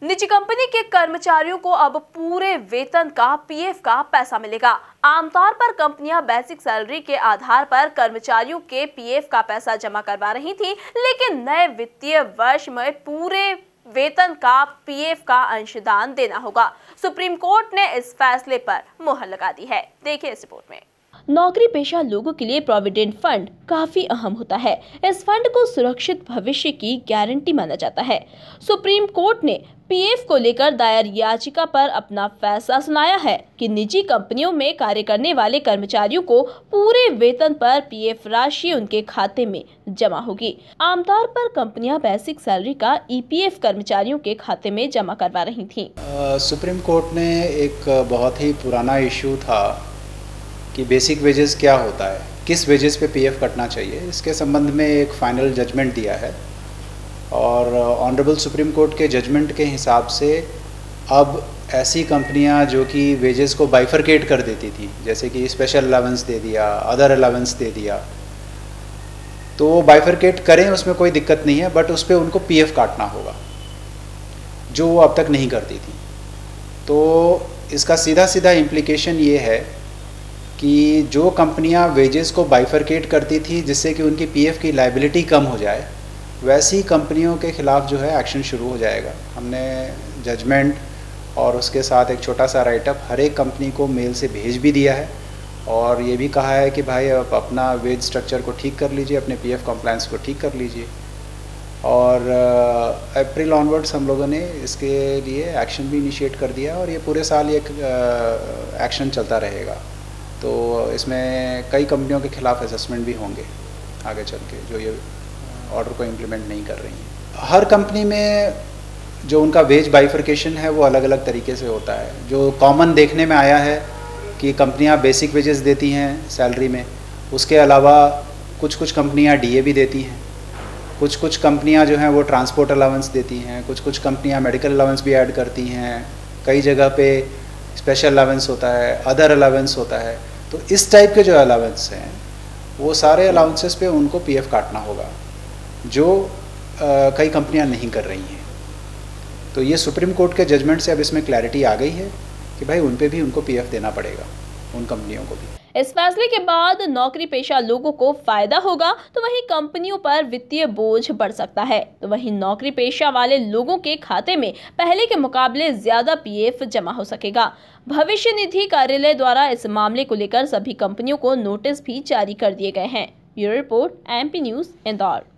निजी कंपनी के कर्मचारियों को अब पूरे वेतन का पीएफ का पैसा मिलेगा। आमतौर पर कंपनियां बेसिक सैलरी के आधार पर कर्मचारियों के पीएफ का पैसा जमा करवा रही थी, लेकिन नए वित्तीय वर्ष में पूरे वेतन का पीएफ का अंशदान देना होगा। सुप्रीम कोर्ट ने इस फैसले पर मुहर लगा दी है। देखिए इस रिपोर्ट में। नौकरी पेशा लोगों के लिए प्रोविडेंट फंड काफी अहम होता है। इस फंड को सुरक्षित भविष्य की गारंटी माना जाता है। सुप्रीम कोर्ट ने पीएफ को लेकर दायर याचिका पर अपना फैसला सुनाया है कि निजी कंपनियों में कार्य करने वाले कर्मचारियों को पूरे वेतन पर पीएफ राशि उनके खाते में जमा होगी। आमतौर पर कंपनियां बेसिक सैलरी का ईपीएफ कर्मचारियों के खाते में जमा करवा रही थीं। सुप्रीम कोर्ट ने एक बहुत ही पुराना इशू था कि बेसिक वेजेस क्या होता है, किस वेजेस पे पीएफ कटना चाहिए, इसके संबंध में एक फाइनल जजमेंट दिया है। और ऑनरेबल सुप्रीम कोर्ट के जजमेंट के हिसाब से अब ऐसी कंपनियां जो कि वेजेस को बाइफरकेट कर देती थी, जैसे कि स्पेशल अलावेंस दे दिया, अदर अलावेंस दे दिया, तो वो बाइफरकेट करें, उसमें कोई दिक्कत नहीं है, बट उस पर उनको पीएफ काटना होगा जो वो अब तक नहीं करती थी। तो इसका सीधा सीधा इम्प्लीकेशन ये है कि जो कंपनियां वेजेस को बाइफरकेट करती थी जिससे कि उनकी पीएफ की लायबिलिटी कम हो जाए, वैसी कंपनियों के ख़िलाफ़ जो है एक्शन शुरू हो जाएगा। हमने जजमेंट और उसके साथ एक छोटा सा राइटअप हर एक कंपनी को मेल से भेज भी दिया है और ये भी कहा है कि भाई आप अपना वेज स्ट्रक्चर को ठीक कर लीजिए, अपने पीएफ कंप्लायंस को ठीक कर लीजिए। और अप्रैल ऑनवर्ड्स हम लोगों ने इसके लिए एक्शन भी इनिशिएट कर दिया और ये पूरे साल ये एक्शन चलता रहेगा। तो इसमें कई कंपनियों के खिलाफ असेसमेंट भी होंगे आगे चल के, जो ये ऑर्डर को इम्प्लीमेंट नहीं कर रही हैं। हर कंपनी में जो उनका वेज बाइफरकेशन है वो अलग अलग तरीके से होता है। जो कॉमन देखने में आया है कि कंपनियां बेसिक वेजेस देती हैं सैलरी में, उसके अलावा कुछ कुछ कंपनियां डीए भी देती हैं, कुछ कुछ कंपनियां जो हैं वो ट्रांसपोर्ट अलावेंस देती हैं, कुछ कुछ कंपनियां मेडिकल अलावेंस भी ऐड करती हैं, कई जगह पे स्पेशल अलावेंस होता है, अदर अलावेंस होता है। तो इस टाइप के जो अलावेंस हैं वो सारे अलाउंसेस पे उनको पीएफ काटना होगा, जो कई कंपनियां नहीं कर रही हैं। तो ये सुप्रीम कोर्ट के जजमेंट से अब इसमें क्लैरिटी आ गई है कि भाई उन पे भी उनको पीएफ देना पड़ेगा, उन कंपनियों को भी। इस फैसले के बाद नौकरी पेशा लोगों को फायदा होगा, तो वहीं कंपनियों पर वित्तीय बोझ बढ़ सकता है। तो वहीं नौकरी पेशा वाले लोगों के खाते में पहले के मुकाबले ज्यादा पीएफ जमा हो सकेगा। भविष्य निधि कार्यालय द्वारा इस मामले को लेकर सभी कंपनियों को नोटिस भी जारी कर दिए गए हैं। Bureau report, MP news, Indore.